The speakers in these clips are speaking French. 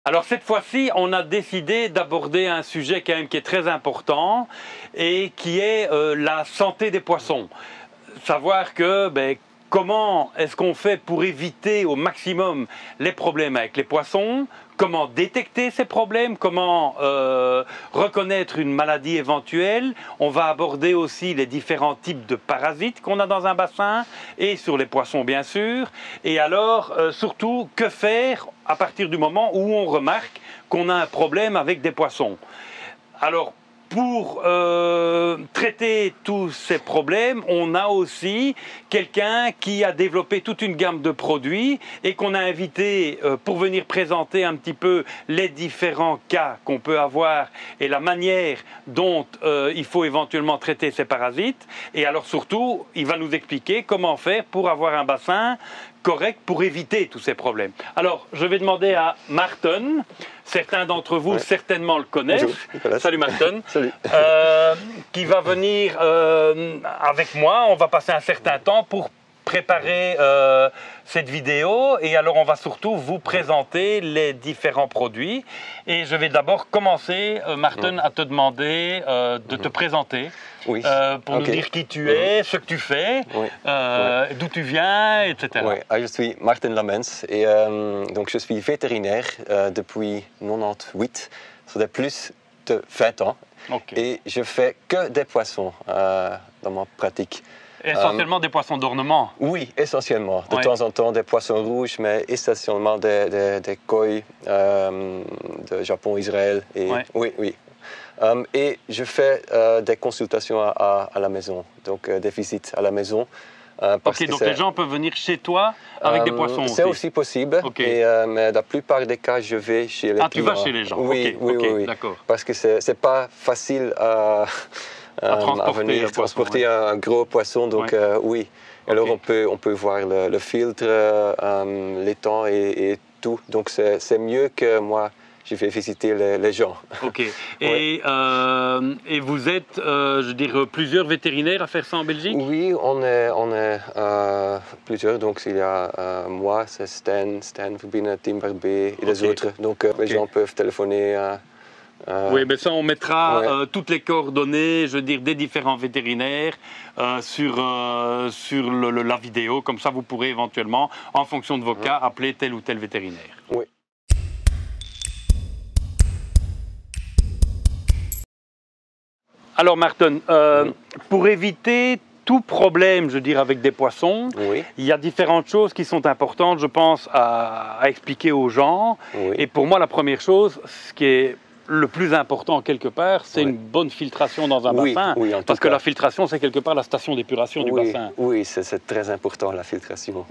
Alors cette fois-ci, on a décidé d'aborder un sujet quand même qui est très important et qui est la santé des poissons. Savoir que comment est-ce qu'on fait pour éviter au maximum les problèmes avec les poissons, comment détecter ces problèmes, comment reconnaître une maladie éventuelle. On va aborder aussi les différents types de parasites qu'on a dans un bassin et sur les poissons bien sûr. Et alors surtout, que faire à partir du moment où on remarque qu'on a un problème avec des poissons. Alors, pour traiter tous ces problèmes, on a aussi quelqu'un qui a développé toute une gamme de produits et qu'on a invité pour venir présenter un petit peu les différents cas qu'on peut avoir et la manière dont il faut éventuellement traiter ces parasites. Et alors surtout, il va nous expliquer comment faire pour avoir un bassin correct pour éviter tous ces problèmes. Alors, je vais demander à Maarten, certains d'entre vous certainement le connaissent. Bonjour, salut Maarten. Salut. Qui va venir avec moi. On va passer un certain temps pour préparer cette vidéo et alors on va surtout vous présenter les différents produits et je vais d'abord commencer, Maarten, à te demander de te présenter pour nous dire qui tu es, ce que tu fais, d'où tu viens, etc. Oui. Je suis Maarten Lamens et donc je suis vétérinaire depuis 98, ça fait plus de 20 ans et je fais que des poissons dans ma pratique. Essentiellement des poissons d'ornement. Oui, essentiellement. De temps en temps des poissons rouges, mais essentiellement des koi de Japon, Israël. Et, oui. Et je fais des consultations à la maison, donc des visites à la maison. Donc les gens peuvent venir chez toi avec des poissons aussi. C'est aussi possible, mais la plupart des cas, je vais chez les clients. Tu vas chez les gens. Oui. D'accord. Parce que c'est pas facile à transporter un gros poisson, donc oui. Alors on peut voir le filtre, les temps et tout. Donc c'est mieux que moi, je vais visiter les gens. Ok. Et vous êtes, je veux dire, plusieurs vétérinaires à faire ça en Belgique? Oui, on est plusieurs. Donc il y a moi, c'est Stan Verbine, Tim Barbé et les autres. Donc les gens peuvent téléphoner. Oui, mais ça on mettra toutes les coordonnées, je veux dire, des différents vétérinaires sur la vidéo. Comme ça vous pourrez éventuellement, en fonction de vos cas, appeler tel ou tel vétérinaire. Oui. Alors Maarten, pour éviter tout problème, je veux dire, avec des poissons, il y a différentes choses qui sont importantes, je pense, à expliquer aux gens. Et pour moi, la première chose, ce qui est le plus important quelque part, c'est une bonne filtration dans un bassin. Parce que la filtration, c'est quelque part la station d'épuration du bassin. Oui, c'est très important la filtration.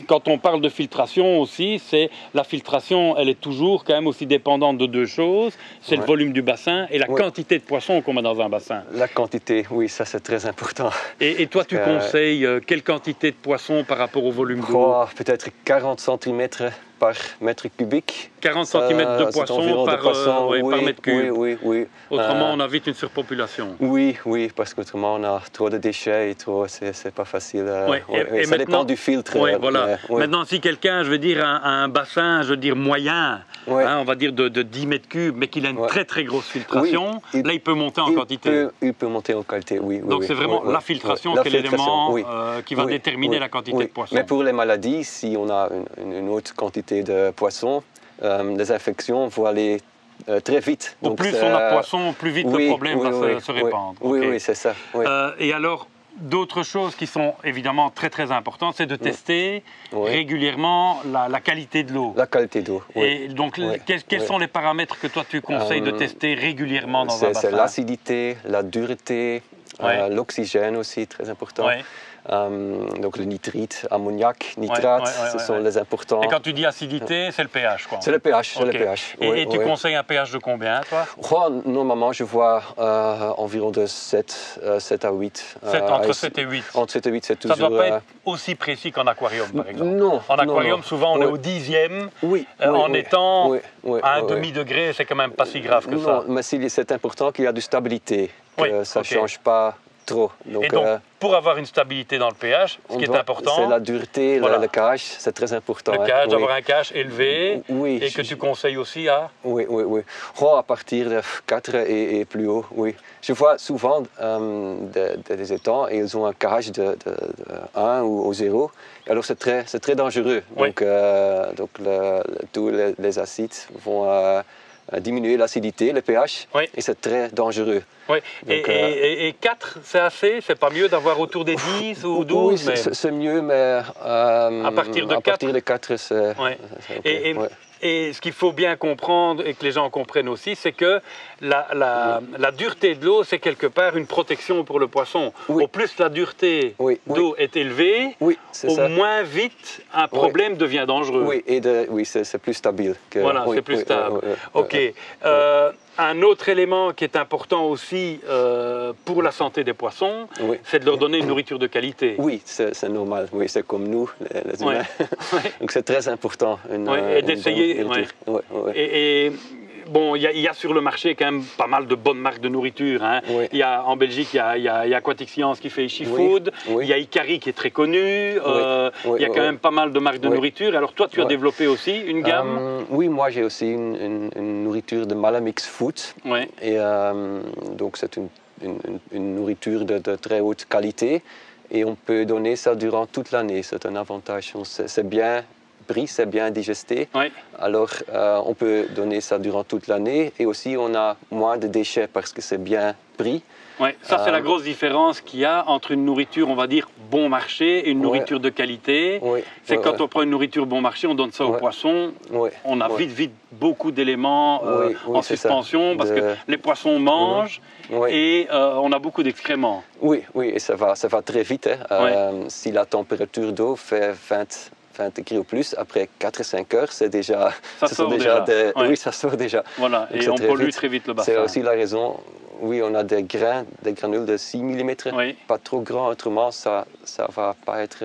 Quand on parle de filtration aussi, la filtration, elle est toujours quand même aussi dépendante de deux choses. C'est le volume du bassin et la quantité de poissons qu'on met dans un bassin. La quantité, oui, ça c'est très important. Et toi, tu conseilles quelle quantité de poissons par rapport au volume d'eau? Peut-être 40 cm par mètre cubique. 40 cm de poissons par mètre cube. Oui. Autrement, on a vite une surpopulation. Oui, parce qu'autrement, on a trop de déchets et trop, c'est pas facile. Et ça dépend du filtre. Maintenant, si quelqu'un, je veux dire, a un bassin, je veux dire, moyen, on va dire de 10 mètres cubes, mais qu'il a une très très grosse filtration, là, il peut monter en quantité. Il peut monter en qualité, oui. Donc, c'est vraiment la filtration qui est l'élément qui va déterminer la quantité de poissons. Mais pour les maladies, si on a une haute quantité de poissons, les infections vont aller très vite. Donc plus on a de poissons, plus vite le problème va se répandre. Oui, c'est ça. Et alors, d'autres choses qui sont évidemment très très importantes, c'est de tester régulièrement la qualité de l'eau. La qualité d'eau, Et donc, quels sont les paramètres que toi tu conseilles de tester régulièrement dans un bassin? C'est l'acidité, la dureté, l'oxygène aussi, très important. Donc le nitrite, ammoniac, nitrate, ce sont les importants. Et quand tu dis acidité, c'est le pH quoi? C'est le pH, c'est le pH. Et tu conseilles un pH de combien toi? Normalement je vois environ de 7 à 8. Entre 7 et 8? Entre 7 et 8, c'est toujours... Ça ne doit pas être aussi précis qu'en aquarium par exemple? Non. En aquarium souvent on est au 10e, en étant à un demi-degré, c'est quand même pas si grave que ça. Non, mais c'est important qu'il y a de stabilité, que ça ne change pas trop. Donc, pour avoir une stabilité dans le pH, ce qui est important, c'est la dureté, le KH, c'est très important. Le KH, d'avoir un KH élevé, et que tu conseilles aussi à... Oui. À partir de 4 et plus haut, oui. Je vois souvent des étangs et ils ont un KH de 1 ou 0. Alors c'est très dangereux. Oui. Donc tous les acides vont diminuer l'acidité, le pH, et c'est très dangereux. Oui. Donc, et 4, c'est assez? C'est pas mieux d'avoir autour des 10 ou 12? Oui, c'est mieux, mais à partir de 4, c'est... Ouais. Et ce qu'il faut bien comprendre et que les gens comprennent aussi, c'est que la dureté de l'eau, c'est quelque part une protection pour le poisson. Au plus la dureté d'eau est élevée, moins vite un problème devient dangereux. Oui, c'est plus stable. Voilà, c'est plus stable. Ok. Un autre élément qui est important aussi pour la santé des poissons, c'est de leur donner une nourriture de qualité. Oui, c'est normal. Oui, c'est comme nous, les humains. Donc c'est très important. Et d'essayer. Bon, il y a sur le marché quand même pas mal de bonnes marques de nourriture. Hein. En Belgique, il y a Aquatic Science qui fait Ishi Food. Il y a Ikari qui est très connu. Il y a quand même pas mal de marques de nourriture. Alors toi, tu as développé aussi une gamme? Oui, moi j'ai aussi une nourriture de Malamix Food. Et donc c'est une nourriture de très haute qualité. Et on peut donner ça durant toute l'année. C'est un avantage. C'est bien pris, c'est bien digesté. Alors, on peut donner ça durant toute l'année. Et aussi, on a moins de déchets parce que c'est bien pris. Ça, c'est la grosse différence qu'il y a entre une nourriture, on va dire, bon marché et une nourriture de qualité. C'est quand on prend une nourriture bon marché, on donne ça aux poissons. On a vite beaucoup d'éléments en suspension parce que les poissons mangent et on a beaucoup d'excréments. Oui, et ça va très vite. Si la température d'eau fait 20 degrés ou plus, après 4 et 5 heures, c'est déjà... Ça sort déjà. Oui, ça sort déjà. Voilà, et on pollue très vite le bassin. C'est aussi la raison... Oui, on a des granules de 6 mm, pas trop grands, autrement ça va pas être...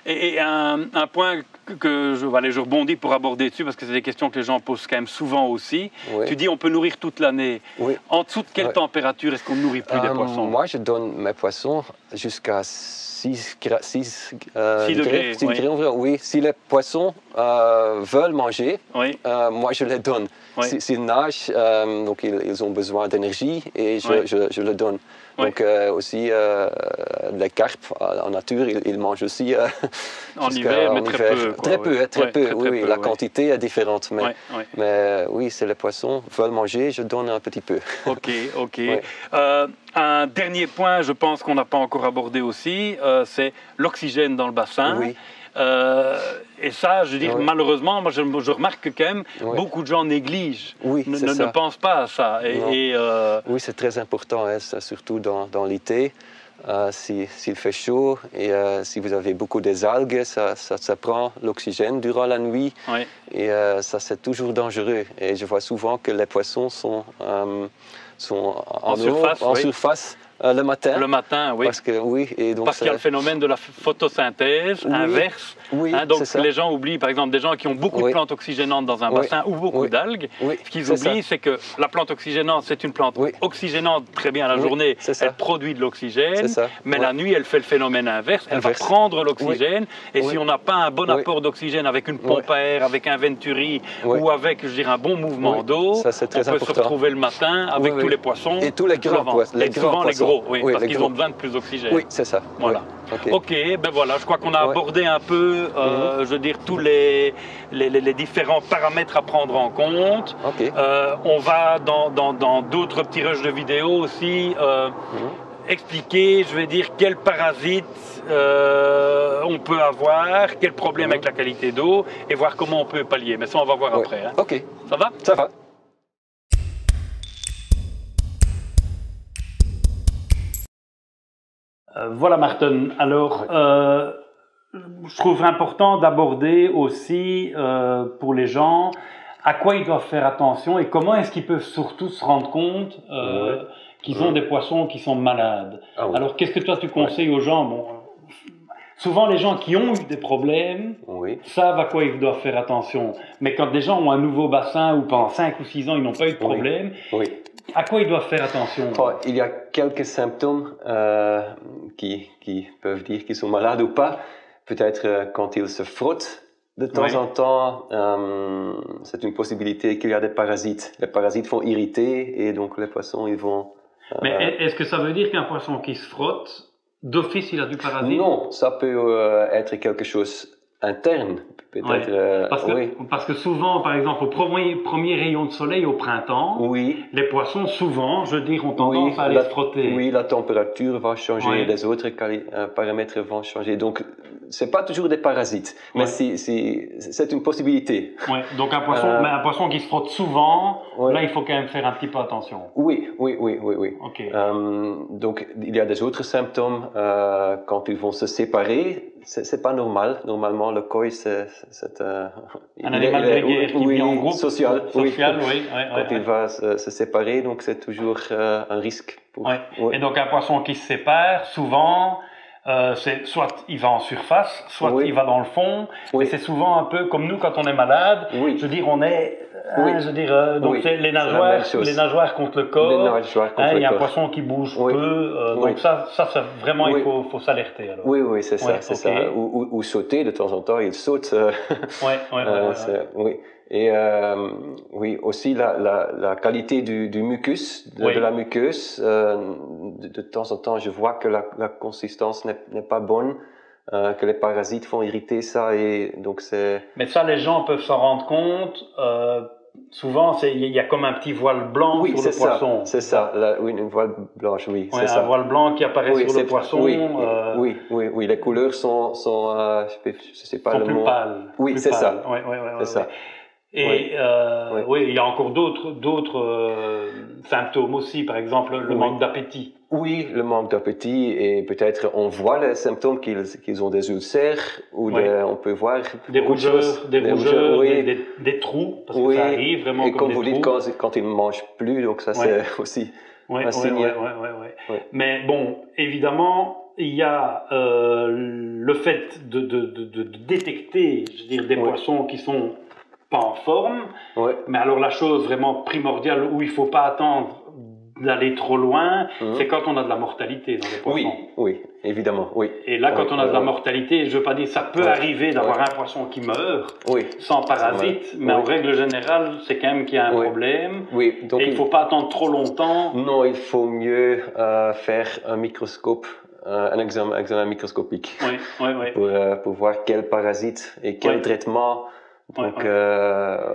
Et un point que je rebondis pour aborder dessus, parce que c'est des questions que les gens posent quand même souvent aussi. Tu dis on peut nourrir toute l'année. En dessous de quelle température est-ce qu'on ne nourrit plus des poissons? Moi, je donne mes poissons jusqu'à 6 degrés environ. Oui, si les poissons veulent manger, moi je les donne. S'ils nagent, donc ils ont besoin d'énergie et je le donne. Donc aussi les carpes en nature, ils mangent aussi en hiver, mais très peu. Oui, la quantité est différente, mais oui, si les poissons veulent manger, je donne un petit peu. Ok. Un dernier point, je pense qu'on n'a pas encore abordé aussi, c'est l'oxygène dans le bassin. Et ça, je veux dire, malheureusement, moi, je remarque que quand même, beaucoup de gens négligent, ne pensent pas à ça. Oui, c'est très important, surtout dans l'été. S'il fait chaud et si vous avez beaucoup des algues, ça prend l'oxygène durant la nuit. Et ça, c'est toujours dangereux. Et je vois souvent que les poissons sont en surface. Le matin. Le matin, oui. Parce qu'il y a le phénomène de la photosynthèse inverse. Donc les gens oublient, par exemple, des gens qui ont beaucoup de plantes oxygénantes dans un bassin ou beaucoup d'algues. Ce qu'ils oublient, c'est que la plante oxygénante, c'est une plante oxygénante très bien la journée. Elle produit de l'oxygène, mais la nuit, elle fait le phénomène inverse. Elle va prendre l'oxygène. Et si on n'a pas un bon apport d'oxygène avec une pompe à air, avec un venturi ou avec, je dirais, un bon mouvement d'eau, on peut se retrouver le matin avec tous les poissons. Et tous les grands poissons. Souvent les gros. Parce qu'ils ont besoin de plus d'oxygène. Oui, c'est ça. Voilà. Ok, ben voilà, je crois qu'on a abordé un peu, je veux dire, tous les différents paramètres à prendre en compte. On va dans d'autres petits rushs de vidéos aussi expliquer, je vais dire, quels parasites on peut avoir, quels problèmes avec la qualité d'eau et voir comment on peut pallier. Mais ça, on va voir après. Hein. Ok. Ça va? Ça va. Voilà Martin, alors je trouve important d'aborder aussi pour les gens à quoi ils doivent faire attention et comment est-ce qu'ils peuvent surtout se rendre compte qu'ils ont des poissons qui sont malades. Alors qu'est-ce que toi tu conseilles aux gens? souvent les gens qui ont eu des problèmes savent à quoi ils doivent faire attention. Mais quand des gens ont un nouveau bassin ou pendant 5 ou 6 ans ils n'ont pas eu de problème, à quoi ils doivent faire attention? Il y a quelques symptômes qui peuvent dire qu'ils sont malades ou pas. Peut-être quand ils se frottent de temps en temps, c'est une possibilité qu'il y a des parasites. Les parasites vont irriter et donc les poissons ils vont... Mais est-ce que ça veut dire qu'un poisson qui se frotte, d'office il a du parasite? Non, ça peut être quelque chose interne. Peut-être, parce que souvent, par exemple, au premier rayon de soleil au printemps, les poissons, souvent, je veux dire, ont tendance à aller se frotter. Oui, la température va changer, les autres paramètres vont changer. Donc, c'est pas toujours des parasites, mais c'est une possibilité. Donc mais un poisson qui se frotte souvent, là, il faut quand même faire un petit peu attention. Oui. Okay. Donc, il y a des autres symptômes quand ils vont se séparer. C'est pas normal. Normalement, le koi, c'est un animal grégaire qui vit en groupe. Social, oui. Quand il va se séparer, donc c'est toujours un risque. Et donc, un poisson qui se sépare, souvent... c'est soit il va en surface, soit il va dans le fond, mais c'est souvent un peu comme nous quand on est malade. Je veux dire, on est, donc c'est les nageoires contre le corps. Il y a un poisson qui bouge peu, donc ça vraiment il faut s'alerter. Alors. Oui, c'est ça. Ou sauter de temps en temps, il saute. Et aussi la qualité du mucus, de la muqueuse. De temps en temps, je vois que la consistance n'est pas bonne, que les parasites font irriter ça, et donc c'est... Mais ça, les gens peuvent s'en rendre compte. Souvent, il y a comme un petit voile blanc sur le poisson. C'est ça, une voile blanche, c'est ça. Un voile blanc qui apparaît sur le poisson. Oui, les couleurs sont je sais pas le mot. Plus pâles. Oui, c'est ça. C'est ça. Et il y a encore d'autres symptômes aussi, par exemple le manque d'appétit. Oui, le manque d'appétit, et peut-être on voit les symptômes qu'ils ont des ulcères, ou on peut voir des rougeurs, des trous, parce que ça arrive vraiment et comme des trous. Et comme vous dites, quand ils ne mangent plus, donc ça c'est aussi un signe. Mais bon, évidemment, il y a le fait de détecter, je veux dire, des poissons qui sont pas en forme, mais alors la chose vraiment primordiale où il faut pas attendre d'aller trop loin, c'est quand on a de la mortalité dans les poissons. Oui, évidemment, Et là, quand on a de la mortalité, je veux pas dire, ça peut arriver d'avoir un poisson qui meurt sans parasite, mais en règle générale, c'est quand même qu'il y a un problème. Donc et il faut pas attendre trop longtemps. Non, il faut mieux faire un microscope, un examen microscopique pour voir quel parasite et quel traitement. Donc,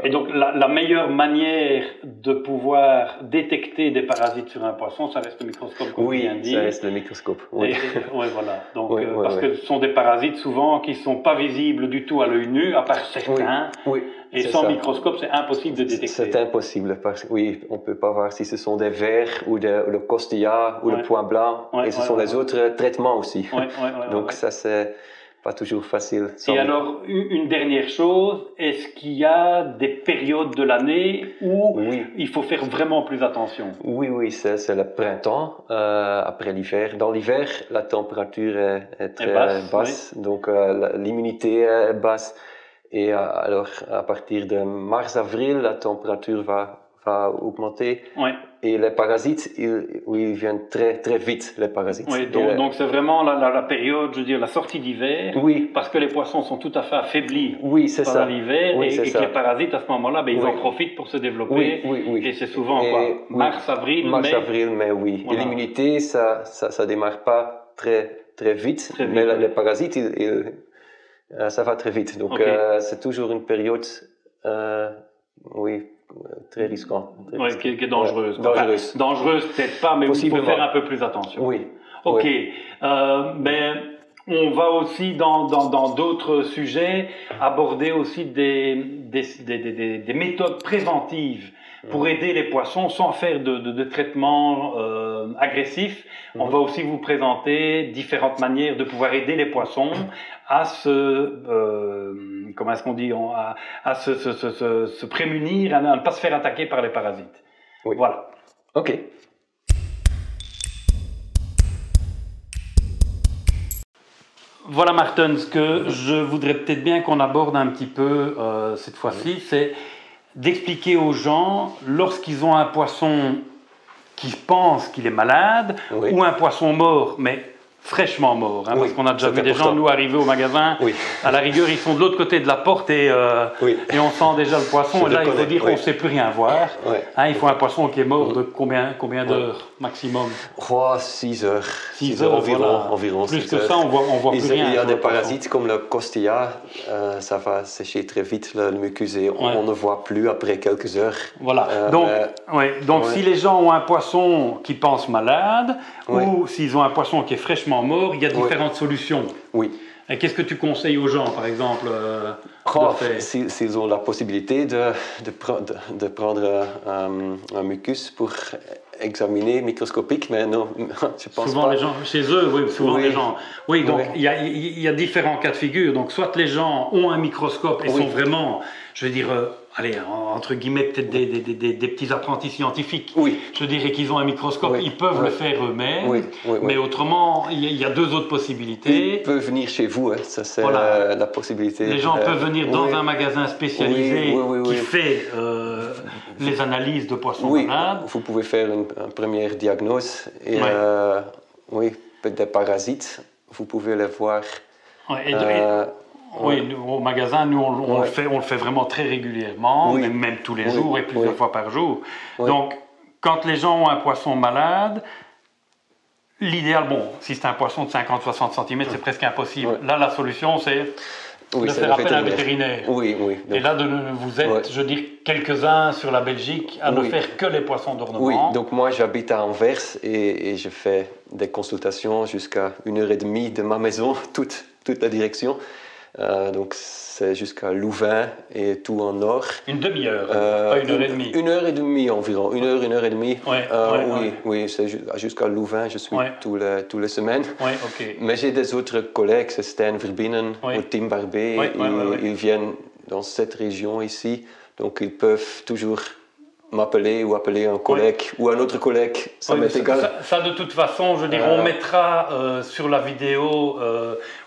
Et donc la meilleure manière de pouvoir détecter des parasites sur un poisson, ça reste le microscope, comme vient de dire. Ça reste le microscope. Voilà. Donc, parce que ce sont des parasites souvent qui ne sont pas visibles du tout à l'œil nu, à part certains. Et sans microscope, c'est impossible de détecter. C'est impossible. On ne peut pas voir si ce sont des vers ou le costilla ou le point blanc. Et ce sont les autres traitements aussi. Donc ça, c'est pas toujours facile. Et alors, une dernière chose, est-ce qu'il y a des périodes de l'année où il faut faire vraiment plus attention? Oui, c'est le printemps, après l'hiver. Dans l'hiver, la température est très basse, donc l'immunité est basse. Et alors, à partir de mars-avril, la température va augmenter. Et les parasites, ils viennent très, très vite, les parasites. Donc c'est vraiment la période, je veux dire, la sortie d'hiver. Parce que les poissons sont tout à fait affaiblis pendant l'hiver. Et que les parasites, à ce moment-là, ils en profitent pour se développer. Et c'est souvent mars, avril, mai. Et l'immunité, ça démarre pas très, très vite. Mais les parasites, ça va très vite. Donc c'est toujours une période, très risquant. Qui est dangereuse. Dangereuse peut-être pas, mais il faut faire un peu plus attention. Mais on va aussi dans d'autres sujets aborder aussi des méthodes préventives pour aider les poissons sans faire de traitement agressif. On va aussi vous présenter différentes manières de pouvoir aider les poissons à comment est-ce qu'on dit, à se prémunir, à ne pas se faire attaquer par les parasites. Voilà. Ok. voilà Martin, ce que je voudrais peut-être bien qu'on aborde un petit peu cette fois-ci, c'est d'expliquer aux gens, lorsqu'ils ont un poisson qui pense qu'il est malade, ou un poisson mort, mais fraîchement mort, parce qu'on a déjà vu des gens, nous, arriver au magasin, à la rigueur, ils sont de l'autre côté de la porte et on sent déjà le poisson, et là, il faut dire qu'on ne sait plus rien voir. Il faut un poisson qui est mort de combien d'heures maximum? 6 heures. 6 heures environ. Plus que ça, on voit plus rien. Il y a des parasites comme le Costilla, ça va sécher très vite le mucus et on ne voit plus après quelques heures. Voilà. Donc si les gens ont un poisson qui pense malade, ou s'ils ont un poisson qui est fraîchement mort, il y a différentes solutions. Oui. Et qu'est-ce que tu conseilles aux gens, par exemple, s'ils ont la possibilité de prendre un mucus pour examiner microscopique, mais non, je pense souvent pas. Les gens, chez eux, les gens. Oui, donc il y a différents cas de figure. Donc soit les gens ont un microscope et sont vraiment, je veux dire, entre guillemets, peut-être des petits apprentis scientifiques. Je dirais qu'ils ont un microscope, ils peuvent le faire eux-mêmes. Mais autrement, il y a deux autres possibilités. Ils peuvent venir chez vous, ça c'est la possibilité. Les gens peuvent venir dans un magasin spécialisé qui fait les analyses de poissons malades. Vous pouvez faire une première diagnose et peut-être des parasites, vous pouvez les voir. Au magasin, nous, on le fait vraiment très régulièrement, même tous les jours et plusieurs fois par jour. Donc, quand les gens ont un poisson malade, l'idéal, si c'est un poisson de 50-60 cm, c'est presque impossible. Là, la solution, c'est de faire appel à un vétérinaire. Donc, et là, vous êtes, je veux dire, quelques-uns sur la Belgique à ne faire que les poissons d'ornement. Donc moi, j'habite à Anvers et je fais des consultations jusqu'à 1h30 de ma maison, toute la direction. Donc c'est jusqu'à Louvain et tout en nord. Une demi-heure, pas 1h30. 1h30 environ, 1h30. Oui, c'est jusqu'à Louvain, je suis tous les semaines. Mais j'ai des autres collègues, c'est Stijn Verbinen ou Tim Barbet, ils viennent dans cette région ici, donc ils peuvent toujours m'appeler ou appeler un collègue ou un autre collègue, ça m'est égal. Ça, de toute façon, je veux dire, on mettra sur la vidéo,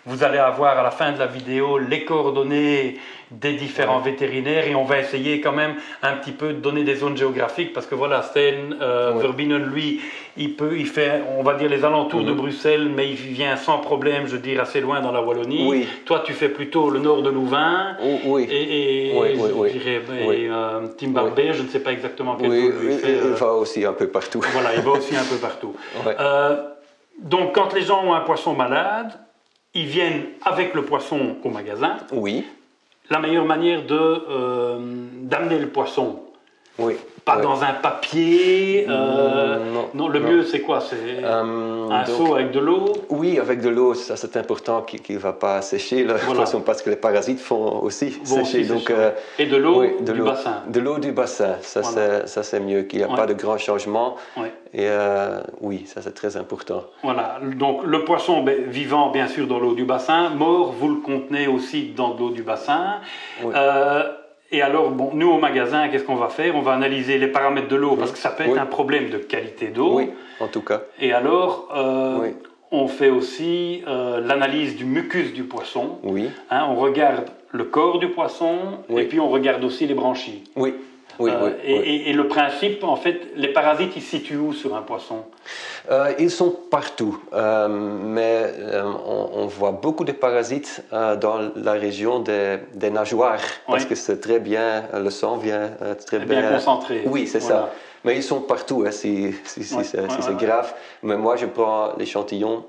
vous allez avoir à la fin de la vidéo les coordonnées des différents vétérinaires et on va essayer quand même un petit peu de donner des zones géographiques parce que voilà, Stijn Verbinen, lui, il fait, on va dire, les alentours de Bruxelles, mais il vient sans problème, je veux dire, assez loin dans la Wallonie. Toi, tu fais plutôt le nord de Louvain. Et Tim Barbet, je ne sais pas exactement quel bout il fait. Il va aussi un peu partout. Voilà, il va aussi un peu partout. Donc, quand les gens ont un poisson malade, ils viennent avec le poisson au magasin. La meilleure manière d'amener le poisson. Pas dans un papier. Non, le mieux c'est quoi? C'est un seau avec de l'eau. Avec de l'eau, ça c'est important qu'il ne va pas sécher le poisson parce que les parasites font aussi sécher. Donc, et de l'eau du bassin. De l'eau du bassin, ça c'est mieux, qu'il n'y a pas de grands changements. Et ça c'est très important. Voilà, donc le poisson vivant bien sûr dans l'eau du bassin, mort vous le contenez aussi dans l'eau du bassin. Et alors, nous au magasin, qu'est-ce qu'on va faire? On va analyser les paramètres de l'eau parce que ça peut être un problème de qualité d'eau. En tout cas. Et alors, on fait aussi l'analyse du mucus du poisson. On regarde le corps du poisson et puis on regarde aussi les branchies. Et le principe, en fait, les parasites, ils se situent où sur un poisson? Ils sont partout, mais on voit beaucoup de parasites dans la région des nageoires, parce que c'est très bien, le sang vient très bien concentré. Oui, c'est ça. Mais ils sont partout, si c'est grave. Mais moi, je prends l'échantillon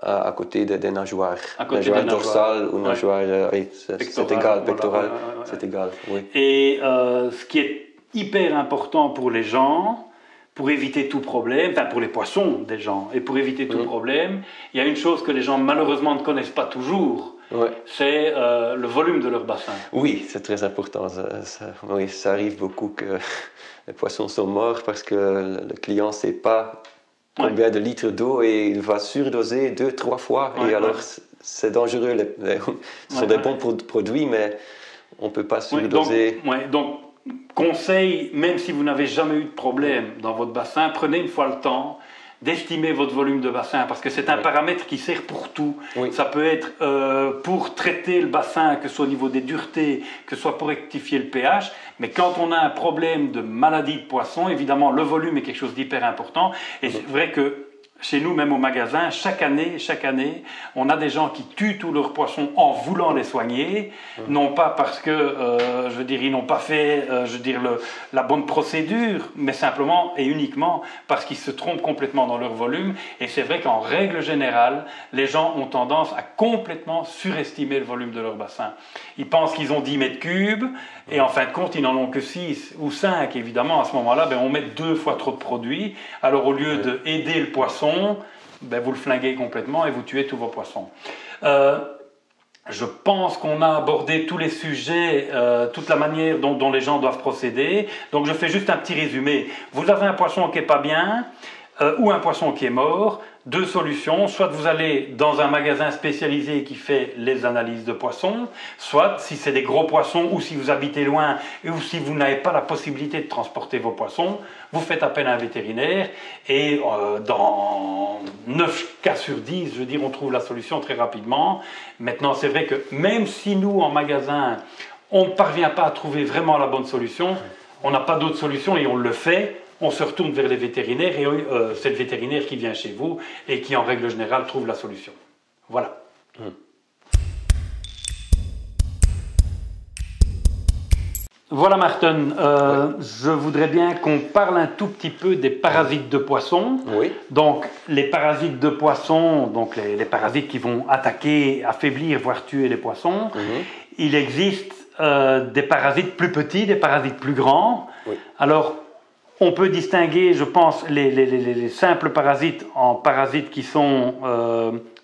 à côté des nageoires. Nageoire dorsale ou nageoire, c'est égal, pectorale, c'est égal. Et ce qui est hyper important pour les gens, pour éviter tout problème, enfin pour les poissons des gens, et pour éviter tout problème, il y a une chose que les gens malheureusement ne connaissent pas toujours, c'est le volume de leur bassin. Oui, c'est très important. Ça arrive beaucoup que les poissons sont morts parce que le client ne sait pas combien de litres d'eau et il va surdoser 2-3 fois. Et alors, c'est dangereux. Ce sont des bons produits, mais on ne peut pas surdoser. Donc, conseil, même si vous n'avez jamais eu de problème dans votre bassin, prenez une fois le temps d'estimer votre volume de bassin, parce que c'est un paramètre qui sert pour tout. Oui. Ça peut être pour traiter le bassin, que ce soit au niveau des duretés, que ce soit pour rectifier le pH, mais quand on a un problème de maladie de poisson, évidemment, le volume est quelque chose d'hyper important, et c'est vrai que chez nous, même au magasin, chaque année, on a des gens qui tuent tous leurs poissons en voulant les soigner, non pas parce que, je veux dire, ils n'ont pas fait, la bonne procédure, mais simplement et uniquement parce qu'ils se trompent complètement dans leur volume. Et c'est vrai qu'en règle générale, les gens ont tendance à complètement surestimer le volume de leur bassin. Ils pensent qu'ils ont 10 mètres cubes, et en fin de compte, ils n'en ont que 6 ou 5. Évidemment, à ce moment-là, ben, on met 2 fois trop de produits. Alors, au lieu d'aider le poisson, ben, vous le flinguez complètement et vous tuez tous vos poissons. Je pense qu'on a abordé tous les sujets, toute la manière dont les gens doivent procéder. Donc, je fais juste un petit résumé. Vous avez un poisson qui n'est pas bien ou un poisson qui est mort. 2 solutions, soit vous allez dans un magasin spécialisé qui fait les analyses de poissons, soit si c'est des gros poissons ou si vous habitez loin ou si vous n'avez pas la possibilité de transporter vos poissons, vous faites appel à un vétérinaire et dans 9 cas sur 10, je veux dire, on trouve la solution très rapidement. Maintenant, c'est vrai que même si nous, en magasin, on ne parvient pas à trouver vraiment la bonne solution, on n'a pas d'autre solution et on le fait. On se retourne vers les vétérinaires et c'est le vétérinaire qui vient chez vous et qui, en règle générale, trouve la solution. Voilà. Voilà, Martin. Je voudrais bien qu'on parle un tout petit peu des parasites de poissons. Oui. Donc, les parasites de poissons, donc les parasites qui vont attaquer, affaiblir, voire tuer les poissons. Il existe des parasites plus petits, des parasites plus grands. Oui. Alors, on peut distinguer, je pense, les simples parasites en parasites qui sont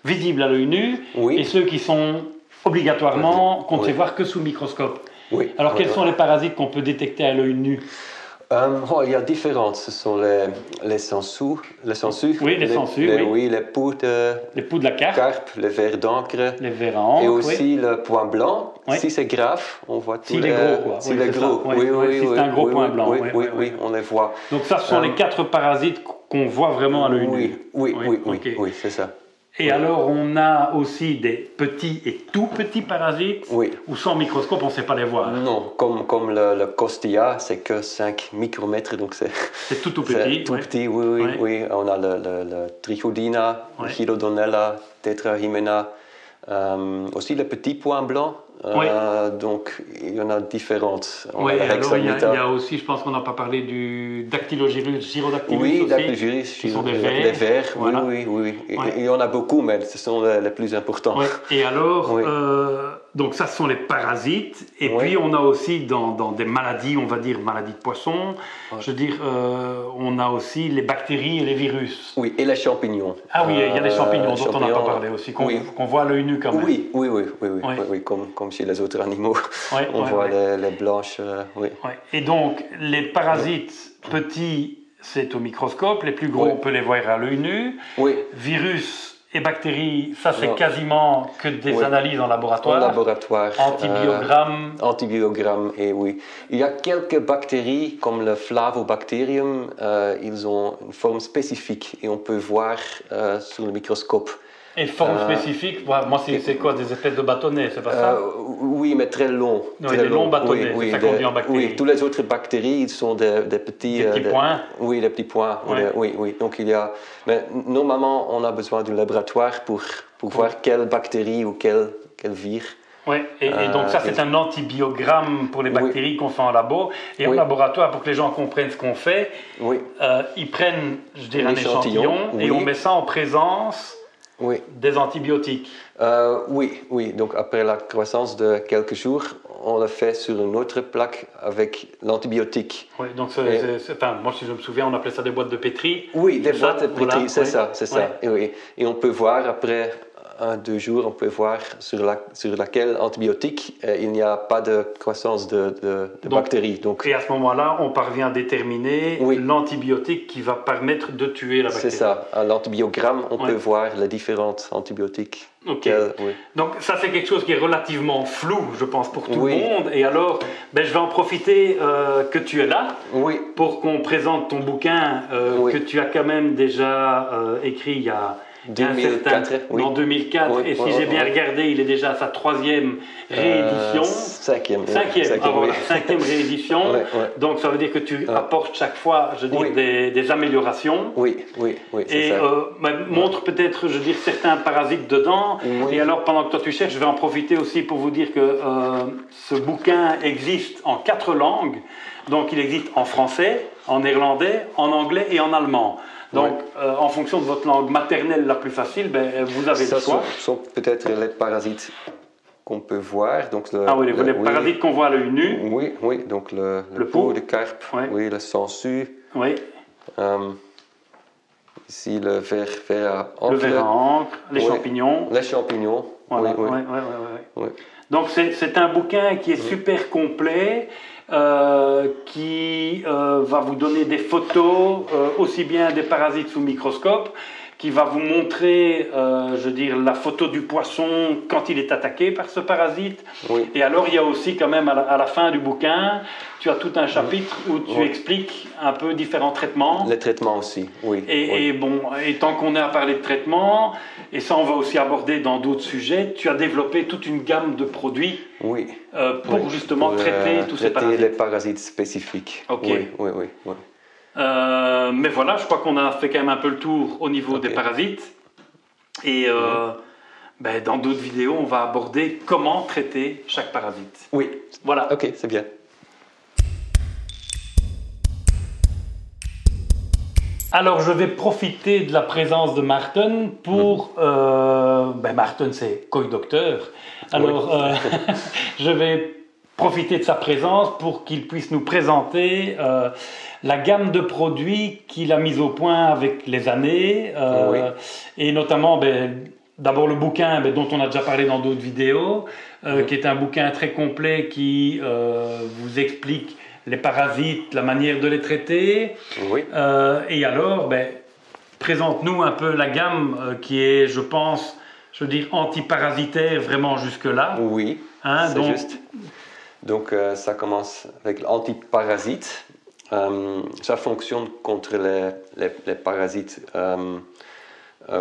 visibles à l'œil nu et ceux qui sont obligatoirement qu'on ne sait voir que sous le microscope. Oui. Alors, quels sont les parasites qu'on peut détecter à l'œil nu? Il y a différentes. Ce sont les sangsues. Oui, les sangsues. Oui, les poux de la carpe, les vers d'encre. Les vers à encre. Et aussi le point blanc. Oui. Si c'est grave, on voit tout. S'il est gros, quoi. S'il est gros. Si c'est un gros point blanc. Oui, on les voit. Donc, ça, ce sont les 4 parasites qu'on voit vraiment à l'œil nu. Oui, c'est ça. Et alors, on a aussi des petits et tout petits parasites, où sans microscope, on ne sait pas les voir. Non, comme le costilla, c'est que 5 micromètres, donc c'est tout petit. Tout petit, oui. On a le Trichodina, le Chirodonella, Tetrahymena, aussi le petit point blanc. Donc, il y en a différentes. Oui, alors il y a aussi, je pense qu'on n'a pas parlé du Dactylogyrus, Gyrodactylus aussi. Oui, Dactylogyrus, qui sont des vers. Voilà. Oui. Il y en a beaucoup, mais ce sont les plus importants. Oui. Et alors, donc ça, ce sont les parasites. Et puis, on a aussi dans des maladies, on va dire maladies de poisson, je veux dire, on a aussi les bactéries et les virus. Oui, et les champignons. Ah oui, il y a les champignons dont on n'a pas parlé aussi, qu'on voit à l'œil nu quand même. Oui, comme chez les autres animaux. On voit les blanches. Et donc, les parasites petits, c'est au microscope. Les plus gros, on peut les voir à l'œil nu. Virus et bactéries, ça c'est quasiment que des analyses en laboratoire. En laboratoire. Antibiogramme. Et oui. Il y a quelques bactéries, comme le Flavobacterium, ils ont une forme spécifique et on peut voir sur le microscope. Et forme spécifique, moi c'est quoi, des espèces de bâtonnets, c'est pas ça? Oui, mais très longs. Des longs bâtonnets, c'est ça qu'on dit en bactéries. Oui, toutes les autres bactéries, ils sont des petits... Des petits points? Oui, des petits points. Oui. Donc il y a... Mais normalement, on a besoin d'un laboratoire pour voir quelle bactérie ou quel vir. Oui, et donc ça c'est un antibiogramme pour les bactéries qu'on fait en labo. Et en laboratoire, pour que les gens comprennent ce qu'on fait, ils prennent, je dirais, un échantillon et on met ça en présence... des antibiotiques. Oui. Donc après la croissance de quelques jours, on le fait sur une autre plaque avec l'antibiotique. Oui, donc moi si je me souviens, on appelait ça des boîtes de pétri. Oui, des boîtes de pétri, c'est ça. Et on peut voir après 1-2 jours, on peut voir sur laquelle antibiotique il n'y a pas de croissance de bactéries. Et à ce moment-là, on parvient à déterminer l'antibiotique qui va permettre de tuer la bactérie. C'est ça. À l'antibiogramme, on peut voir les différentes antibiotiques. Ok. Donc ça, c'est quelque chose qui est relativement flou, je pense, pour tout le monde. Et alors, je vais en profiter que tu es là pour qu'on présente ton bouquin que tu as quand même déjà écrit il y a... 2004, en 2004, et si j'ai bien regardé, il est déjà à sa 3e réédition. Cinquième réédition. Donc ça veut dire que tu apportes chaque fois, des améliorations. Oui, et montre peut-être, certains parasites dedans. Et alors, pendant que toi tu cherches, je vais en profiter aussi pour vous dire que ce bouquin existe en 4 langues. Donc il existe en français, en néerlandais, en anglais et en allemand. Donc, en fonction de votre langue maternelle la plus facile, vous avez le choix. Ce sont peut-être les parasites qu'on peut voir. Donc les parasites qu'on voit à l'œil nu. Oui. Donc le pou, le carpe, le sangsue. Ici, le ver à encre. Le ver à encre, les champignons. Les champignons. Voilà. Donc, c'est un bouquin qui est super complet. Qui va vous donner des photos aussi bien des parasites sous microscope, qui va vous montrer, la photo du poisson quand il est attaqué par ce parasite. Et alors, il y a aussi quand même à la fin du bouquin, tu as tout un chapitre où tu expliques un peu différents traitements. Les traitements aussi, Et tant qu'on est à parler de traitements, et ça on va aussi aborder dans d'autres sujets, tu as développé toute une gamme de produits pour justement traiter tous ces parasites. Les parasites spécifiques. Ok. Oui. Mais voilà, je crois qu'on a fait quand même un peu le tour au niveau des parasites. Et dans d'autres vidéos, on va aborder comment traiter chaque parasite. Oui. Voilà. Ok, c'est bien. Alors, je vais profiter de la présence de Maarten pour... Maarten, c'est Koi Docteur. Alors, je vais profiter de sa présence pour qu'il puisse nous présenter la gamme de produits qu'il a mis au point avec les années. Et notamment, d'abord le bouquin dont on a déjà parlé dans d'autres vidéos, qui est un bouquin très complet qui vous explique les parasites, la manière de les traiter. Et alors, présente-nous un peu la gamme qui est, je pense, antiparasitaire vraiment jusque-là. Oui, c'est juste. Donc, ça commence avec l'antiparasite. Ça fonctionne contre les parasites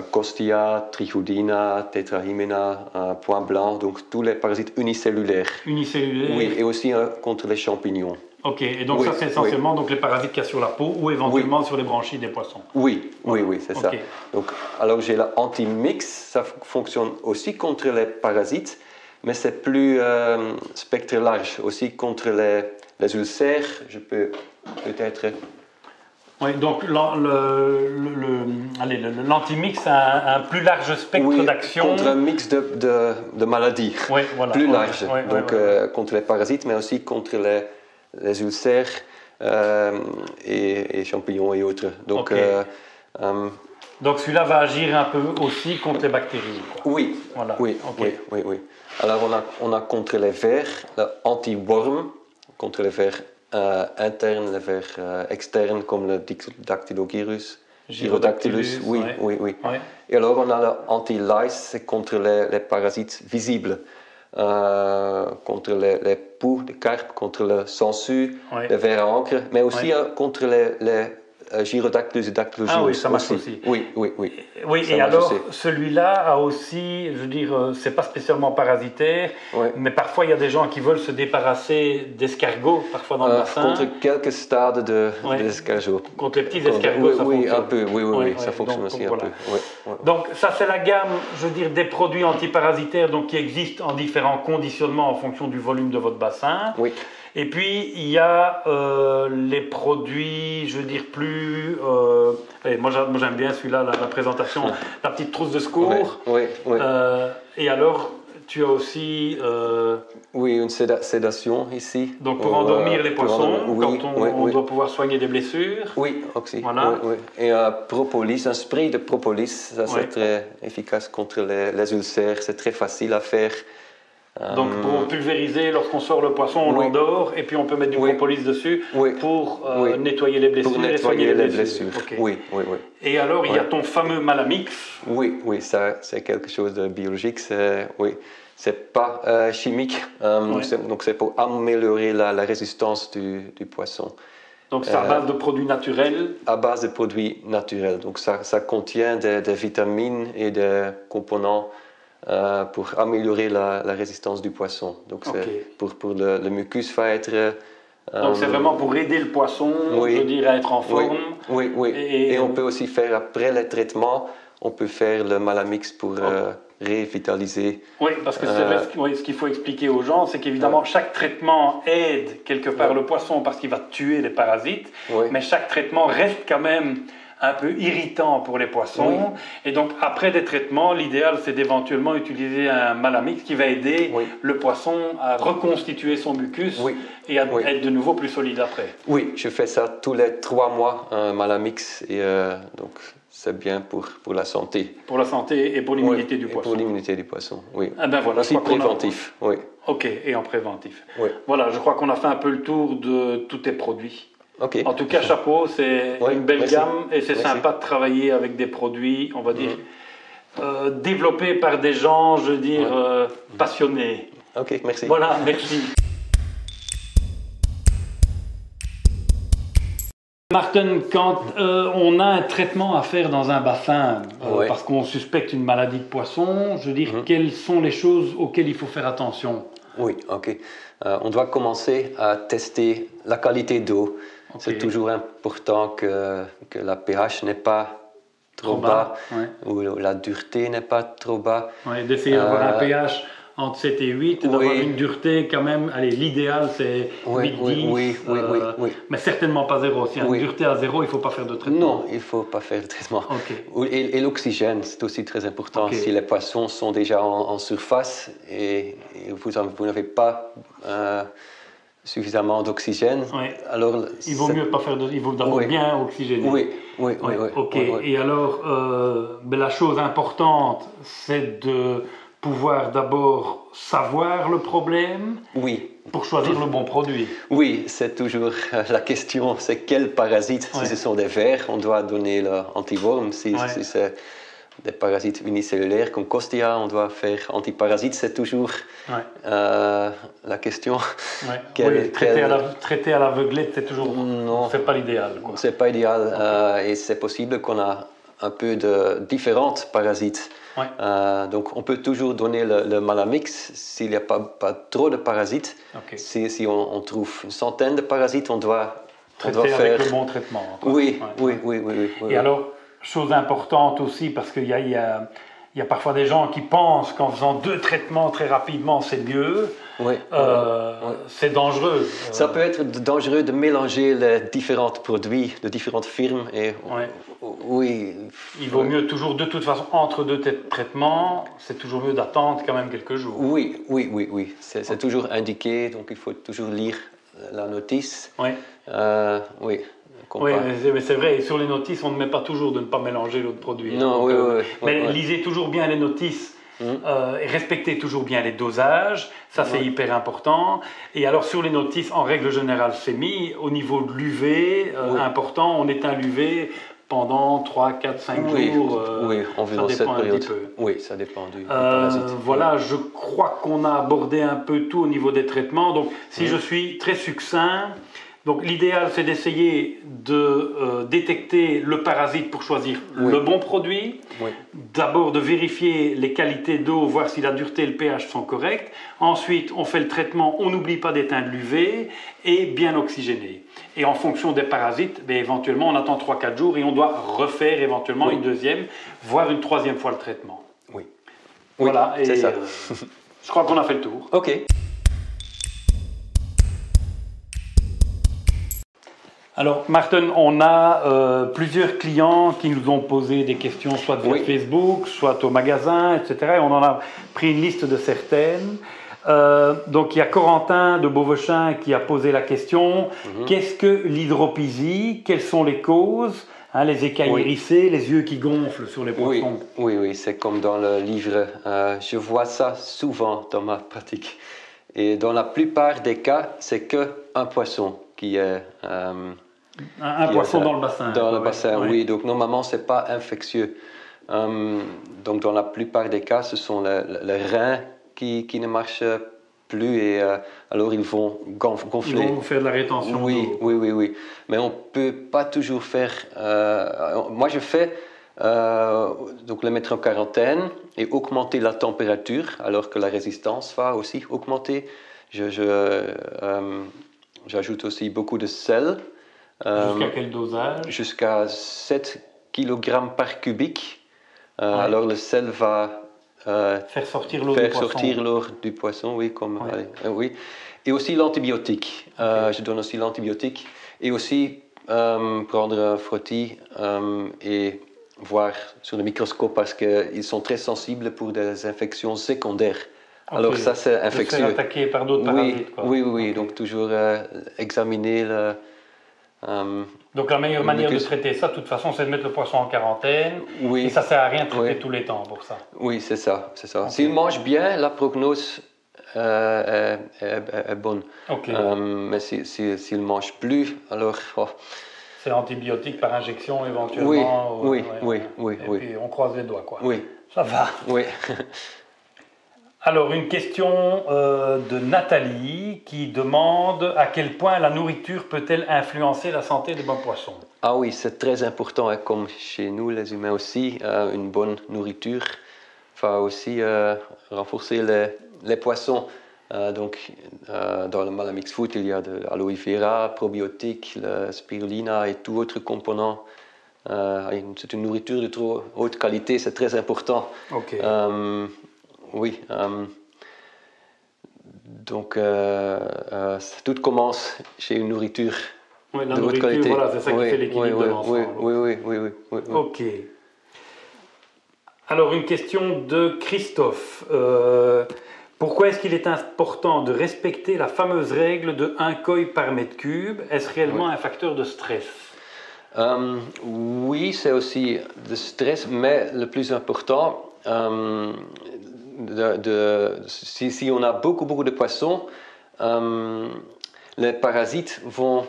Costia, Trichodina, Tetrahymena, Point blanc, donc tous les parasites unicellulaires. Oui, et aussi contre les champignons. Ok, et donc ça c'est essentiellement donc les parasites qu'il y a sur la peau ou éventuellement sur les branchies des poissons. Oui, c'est ça. Donc, alors j'ai l'antimix, ça fonctionne aussi contre les parasites, mais c'est plus spectre large, aussi contre les ulcères, je peux peut-être... Oui, donc l'antimix a un plus large spectre d'action. Contre un mix de maladies, plus large. Donc contre les parasites, mais aussi contre les ulcères et champignons et autres. Donc, donc celui-là va agir un peu aussi contre les bactéries. Oui. Alors on a contre les vers, l'anti-worm, contre les vers internes, les vers externes comme le Dactylogyrus, Gyrodactylus. Oui. Et alors on a l'anti-lice, c'est contre les parasites visibles. Contre les poux, les carpes, contre le sangsue, les vers à encre, mais aussi contre les Gyrodactylus et Dactylogyrus. Ah oui, ça marche aussi. Oui, et alors, celui-là a aussi, c'est pas spécialement parasitaire, mais parfois il y a des gens qui veulent se débarrasser d'escargots, parfois dans le bassin. Contre quelques stades d'escargots. Contre les petits escargots, ça fonctionne. Un peu, ça fonctionne aussi un peu. Donc ça c'est la gamme, des produits antiparasitaires qui existent en différents conditionnements en fonction du volume de votre bassin. Et puis, il y a les produits, plus... moi, j'aime bien celui-là, la présentation, la petite trousse de secours. Et alors, tu as aussi... Oui, une sédation ici. Donc pour endormir les poissons, oui, quand on doit pouvoir soigner des blessures. Oui, aussi. Voilà. Oui. Et propolis, un spray de propolis, ça c'est très efficace contre les ulcères, c'est très facile à faire. Donc pour pulvériser, lorsqu'on sort le poisson, on l'endort et puis on peut mettre du propolis dessus pour nettoyer les blessures et soigner les blessures. Okay. Oui. Et alors il y a ton fameux Malamix. Oui, ça c'est quelque chose de biologique, c'est pas chimique, donc c'est pour améliorer la résistance du poisson. Donc c'est à base de produits naturels. À base de produits naturels, donc ça contient des vitamines et des composants pour améliorer la résistance du poisson. Donc pour le mucus va être... donc c'est vraiment pour aider le poisson, je veux dire, à être en forme. Oui. Et on peut aussi faire, après les traitements, on peut faire le Malamix pour revitaliser. Oui, parce que c'est vrai, ce qu'il faut expliquer aux gens, c'est qu'évidemment chaque traitement aide quelque part le poisson parce qu'il va tuer les parasites, mais chaque traitement reste quand même un peu irritant pour les poissons. Et donc après des traitements, l'idéal c'est d'éventuellement utiliser un Malamix qui va aider le poisson à reconstituer son mucus et à être de nouveau plus solide après. Oui, je fais ça tous les 3 mois, un Malamix, et donc c'est bien pour la santé. Pour la santé et pour l'immunité du poisson. Pour l'immunité du poisson, oui. Ah ben voilà, aussi préventif, oui. Ok, et en préventif. Voilà, je crois qu'on a fait un peu le tour de tous tes produits. Okay. En tout cas, chapeau, c'est une belle gamme et c'est sympa de travailler avec des produits, on va dire, développés par des gens, je veux dire, passionnés. Ok, merci. Voilà, merci. Martin, quand on a un traitement à faire dans un bassin, parce qu'on suspecte une maladie de poisson, je veux dire, quelles sont les choses auxquelles il faut faire attention? Oui, ok. On doit commencer à tester la qualité d'eau. C'est toujours important que la pH n'est pas trop bas ou la dureté n'est pas trop bas. D'essayer d'avoir un pH entre 7 et 8 et d'avoir une dureté quand même, allez, l'idéal c'est 8-10, mais certainement pas 0. Si y a une dureté à 0, il ne faut pas faire de traitement. Non, il ne faut pas faire de traitement. Et l'oxygène, c'est aussi très important. Si les poissons sont déjà en surface et vous n'avez pas suffisamment d'oxygène, alors... Il vaut mieux pas faire il faut d'abord bien oxygéner. Oui. Et alors, la chose importante, c'est de pouvoir d'abord savoir le problème pour choisir le bon produit. Oui, c'est toujours la question, c'est quel parasite. Si ce sont des vers, on doit donner l'antiworm. Si c'est des parasites unicellulaires comme Costia, on doit faire antiparasite. C'est toujours la question. Traiter à l'aveuglette, c'est toujours... Non, c'est pas l'idéal. C'est pas idéal. Et c'est possible qu'on a un peu de différents parasites. Donc on peut toujours donner le Malamix s'il n'y a pas trop de parasites. Si on trouve une centaine de parasites, on doit traiter avec le bon traitement. Oui. Et alors, chose importante aussi, parce qu'il y a parfois des gens qui pensent qu'en faisant 2 traitements très rapidement, c'est mieux. C'est dangereux. Ça peut être dangereux de mélanger les différents produits de différentes firmes. Il vaut mieux toujours, de toute façon, entre 2 traitements, c'est toujours mieux d'attendre quand même quelques jours. Oui. C'est toujours indiqué, donc il faut toujours lire la notice. Oui, mais c'est vrai, et sur les notices, on ne met pas toujours de ne pas mélanger l'autre produit. Non, mais lisez toujours bien les notices. Et respectez toujours bien les dosages, ça c'est hyper important. Et alors sur les notices, en règle générale, c'est mis au niveau de l'UV, important, on éteint l'UV pendant 3, 4, 5 jours. Environ ça dépend cette période. Un petit peu. Oui, ça dépend du parasite. Voilà, je crois qu'on a abordé un peu tout au niveau des traitements. Donc si je suis très succinct, donc l'idéal c'est d'essayer de détecter le parasite pour choisir le bon produit. D'abord de vérifier les qualités d'eau, voir si la dureté et le pH sont corrects. Ensuite on fait le traitement, on n'oublie pas d'éteindre l'UV et bien oxygéner. Et en fonction des parasites, éventuellement on attend 3-4 jours et on doit refaire éventuellement une deuxième, voire une 3e fois le traitement. Voilà, c'est ça. Je crois qu'on a fait le tour. Ok. Alors, Martin, on a plusieurs clients qui nous ont posé des questions, soit via Facebook, soit au magasin, etc. Et on en a pris une liste de certaines. Donc, il y a Corentin de Beauvechin qui a posé la question qu'est-ce que l'hydropisie? Quelles sont les causes? Les écailles hérissées, les yeux qui gonflent sur les poissons. Oui, c'est comme dans le livre. Je vois ça souvent dans ma pratique. Et dans la plupart des cas, c'est qu'un poisson qui est... un poisson dans le bassin. Dans le bassin, oui. Donc normalement, ce n'est pas infectieux. Donc dans la plupart des cas, ce sont les reins qui ne marchent plus et alors ils vont gonfler. Ils vont faire de la rétention d'eau. Oui. Mais on ne peut pas toujours faire... moi, je fais donc les mettre en quarantaine et augmenter la température alors que la résistance va aussi augmenter. J'ajoute aussi beaucoup de sel. Jusqu'à quel dosage? Jusqu'à 7 kg par cubique. Alors le sel va faire sortir l'eau du poisson, oui. Oui. Et aussi l'antibiotique. Je donne aussi l'antibiotique. Et aussi prendre un frottis et voir sur le microscope parce qu'ils sont très sensibles pour des infections secondaires. Alors ça, c'est infectieux. Se faire attaquer par d'autres parasites. Oui. Donc toujours examiner le... Donc la meilleure manière de traiter ça, de toute façon, c'est de mettre le poisson en quarantaine. Et ça ne sert à rien de traiter tous les temps pour ça. Oui, c'est ça. Okay. S'il mange bien, la prognose est bonne. Mais s'il ne mange plus, alors... C'est antibiotique par injection éventuellement. Oui. Et puis on croise les doigts, quoi. Oui. Ça va. Oui. Alors, une question de Nathalie qui demande à quel point la nourriture peut-elle influencer la santé des bons poissons? Ah oui, c'est très important, hein, comme chez nous les humains aussi, une bonne nourriture va aussi renforcer les poissons. Donc, dans le Malamix Food, il y a de l'aloe vera, probiotiques, la spirulina et tout autre component. C'est une nourriture de trop haute qualité, c'est très important. Oui, donc tout commence chez une nourriture de haute qualité. Voilà, c'est ça qui fait l'équilibre de l'ensemble. Oui. Ok. Alors, une question de Christophe. Pourquoi est-ce qu'il est important de respecter la fameuse règle de 1 koi par mètre cube? Est-ce réellement un facteur de stress? Oui, c'est aussi de stress, mais le plus important... si on a beaucoup de poissons, les parasites vont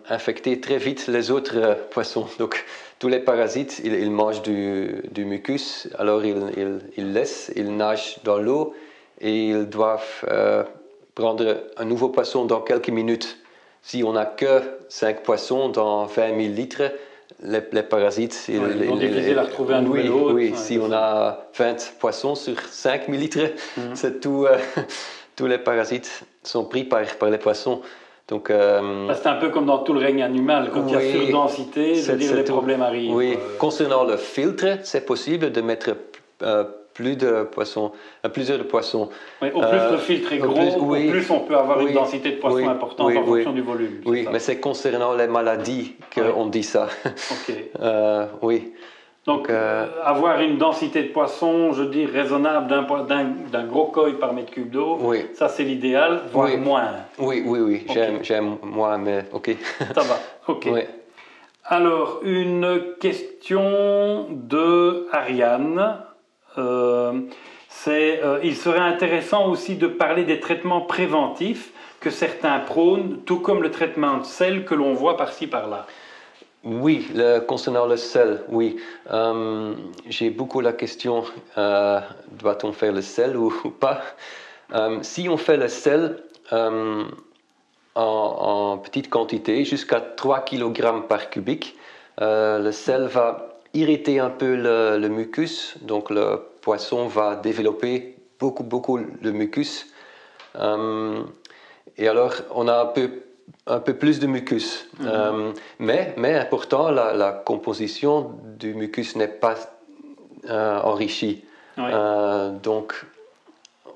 infecter très vite les autres poissons. Donc, tous les parasites, ils mangent du mucus, alors ils nagent dans l'eau et ils doivent prendre un nouveau poisson dans quelques minutes. Si on n'a que 5 poissons dans 20 000 litres, les parasites... ils vont difficile à retrouver un nouvel hôte. Oui, si on a 20 poissons sur 5 millilitres, c'est tous les parasites sont pris par les poissons. Donc, c'est un peu comme dans tout le règne animal, quand il y a surdensité, les problèmes arrivent. Oui, concernant le filtre, c'est possible de mettre plusieurs de poissons. Oui, au plus le filtre est gros, au plus on peut avoir une densité de poissons importante en fonction du volume. Oui, mais c'est concernant les maladies qu'on dit ça. Oui. Donc, avoir une densité de poissons, je dis, raisonnable d'un gros koi par mètre cube d'eau, ça c'est l'idéal, voire moins. Oui. J'aime moins, mais ok. Ça va, ok. Oui. Alors, une question de Ariane. Il serait intéressant aussi de parler des traitements préventifs que certains prônent, tout comme le traitement de sel que l'on voit par-ci par-là. Oui, concernant le sel, oui. J'ai beaucoup la question, doit-on faire le sel ou pas? Si on fait le sel en petite quantité, jusqu'à 3 kg par cubique, le sel va irriter un peu le mucus, donc le poisson va développer beaucoup le mucus. Et alors, on a un peu plus de mucus. Mais pourtant, la composition du mucus n'est pas enrichie. Donc,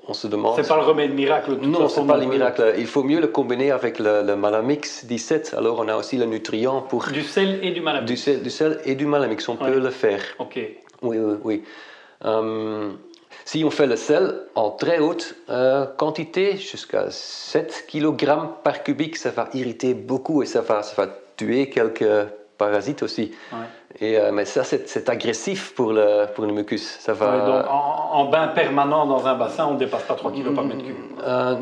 on se demande... C'est pas le remède miracle. Non, c'est pas le miracle. Il faut mieux le combiner avec le Malamix 17. Alors, on a aussi le nutrient pour... Du sel et du Malamix. Du sel et du Malamix, on peut le faire. Ok. Oui. Si on fait le sel en très haute quantité, jusqu'à 7 kg par cubique, ça va irriter beaucoup et ça va tuer quelques parasites aussi. Mais ça, c'est agressif pour le mucus. Ça va... donc en bain permanent dans un bassin, on ne dépasse pas 3 kg par mètre cube.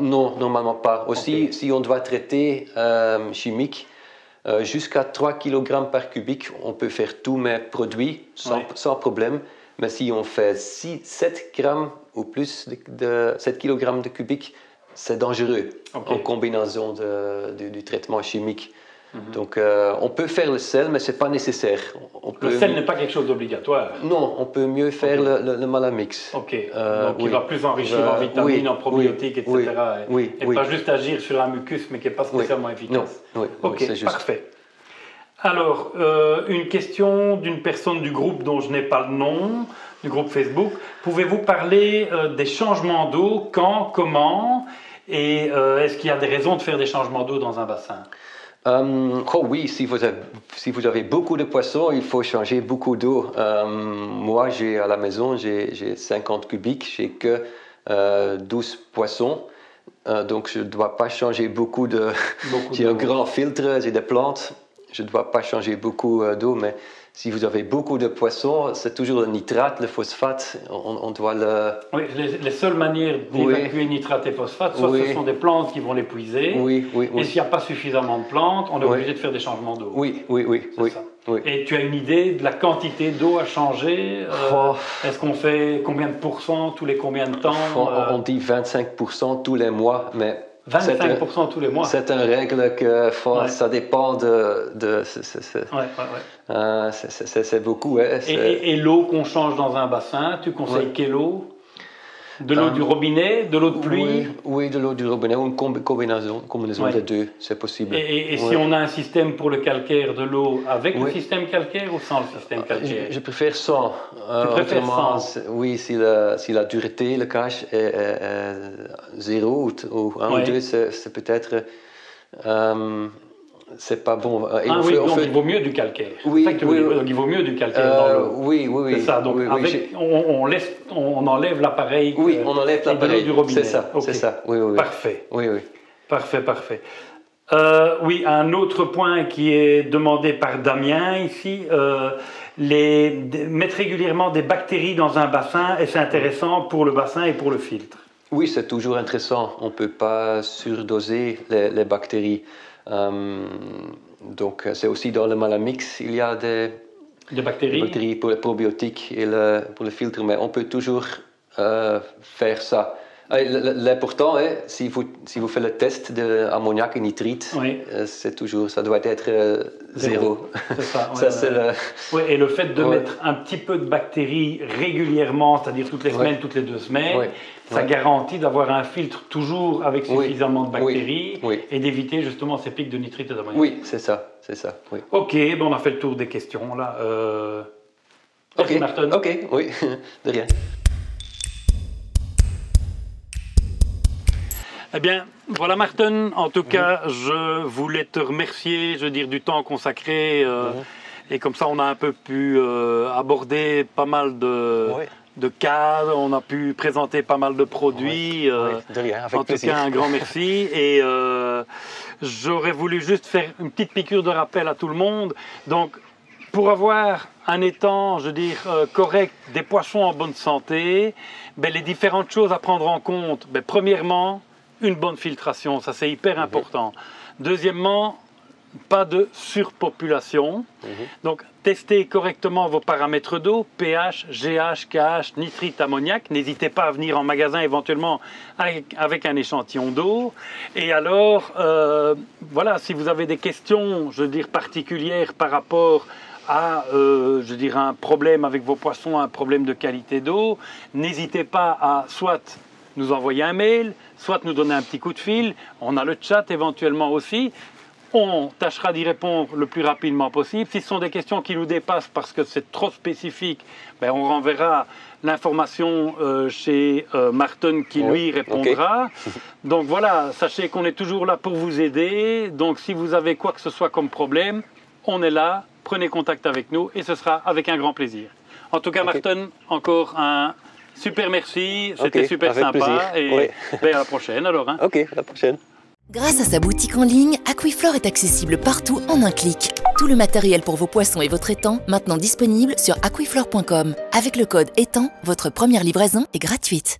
Non, normalement pas. Aussi, si on doit traiter chimique, jusqu'à 3 kg par cubique, on peut faire tous mes produits sans problème. Mais si on fait 7 grammes ou plus de 7 kg de cubique, c'est dangereux en combinaison du traitement chimique. Donc, on peut faire le sel, mais ce n'est pas nécessaire. Le sel n'est pas quelque chose d'obligatoire. Non, on peut mieux faire le Malamix. Donc, il va plus enrichir en vitamines, en probiotiques, etc. Et pas juste agir sur un mucus, mais qui n'est pas spécialement efficace. C'est juste. Parfait. Alors, une question d'une personne du groupe dont je n'ai pas le nom, du groupe Facebook. Pouvez-vous parler des changements d'eau, quand, comment, et est-ce qu'il y a des raisons de faire des changements d'eau dans un bassin? Oui, si vous avez beaucoup de poissons, il faut changer beaucoup d'eau. Moi, à la maison, j'ai 50 cubiques, j'ai que 12 poissons. Donc, je ne dois pas changer beaucoup d'eau. J'ai un grand filtre, j'ai des plantes. Je ne dois pas changer beaucoup d'eau, mais si vous avez beaucoup de poissons, c'est toujours le nitrate, le phosphate. On doit le... Oui, les seules manières d'évacuer nitrate et phosphate, soit ce sont des plantes qui vont l'épuiser, et s'il n'y a pas suffisamment de plantes, on est obligé de faire des changements d'eau. Oui. Et tu as une idée de la quantité d'eau à changer? Est-ce qu'on fait combien de pourcents tous les combien de temps? On dit 25% tous les mois, mais... 25% tous les mois. C'est une règle que ça dépend c'est beaucoup. Et l'eau qu'on change dans un bassin, tu conseilles quelle eau? De l'eau du robinet, de l'eau de pluie? Oui, de l'eau du robinet, ou une combinaison des deux, c'est possible. Et si on a un système pour le calcaire, de l'eau avec le système calcaire ou sans le système calcaire? Je préfère sans. Tu préfères sans? Oui, si la dureté, le cache est 0 ou 1 ou 2, c'est peut-être... c'est pas bon. Donc il vaut mieux du calcaire. Donc il vaut mieux du calcaire dans l'eau. Oui. C'est ça. Donc on enlève l'appareil. Oui, on enlève l'appareil du robinet. C'est ça. Oui. Parfait. Oui. Parfait. Un autre point qui est demandé par Damien ici, mettre régulièrement des bactéries dans un bassin, et c'est intéressant pour le bassin et pour le filtre. Oui, c'est toujours intéressant. On ne peut pas surdoser les bactéries. Donc, c'est aussi dans le Malamix, il y a des bactéries pour les probiotiques et pour le filtre, mais on peut toujours faire ça. L'important est, si vous faites le test d'ammoniac et nitrite, ça doit être 0. C'est ça. Et le fait de mettre un petit peu de bactéries régulièrement, c'est-à-dire toutes les semaines, toutes les 2 semaines, ça garantit d'avoir un filtre toujours avec suffisamment de bactéries et d'éviter justement ces pics de nitrite et d'ammoniac. Oui, c'est ça. Oui. Ok, on a fait le tour des questions là. Merci Martin. Ok, oui, de rien. Eh bien, voilà Martin, en tout cas, je voulais te remercier, du temps consacré, et comme ça on a un peu pu aborder pas mal de cas, on a pu présenter pas mal de produits, de rien, avec plaisir. En tout cas un grand merci, et j'aurais voulu juste faire une petite piqûre de rappel à tout le monde. Donc, pour avoir un étang, correct, des poissons en bonne santé, les différentes choses à prendre en compte, premièrement, une bonne filtration, ça c'est hyper important. Deuxièmement, pas de surpopulation. Donc, testez correctement vos paramètres d'eau, pH, GH, KH, nitrite, ammoniac. N'hésitez pas à venir en magasin éventuellement avec un échantillon d'eau. Et alors, si vous avez des questions, particulières par rapport à, un problème avec vos poissons, un problème de qualité d'eau, n'hésitez pas à soit nous envoyer un mail, soit nous donner un petit coup de fil. On a le chat éventuellement aussi. On tâchera d'y répondre le plus rapidement possible. Si ce sont des questions qui nous dépassent parce que c'est trop spécifique, ben on renverra l'information chez Martin qui lui répondra. Okay. Donc voilà, sachez qu'on est toujours là pour vous aider. Donc si vous avez quoi que ce soit comme problème, on est là. Prenez contact avec nous et ce sera avec un grand plaisir. En tout cas, Martin, encore un super merci. C'était super sympa. Plaisir. Et ben à la prochaine alors. Hein. Ok, à la prochaine. Grâce à sa boutique en ligne, Aquiflore est accessible partout en un clic. Tout le matériel pour vos poissons et votre étang, maintenant disponible sur aquiflore.com. Avec le code étang, votre première livraison est gratuite.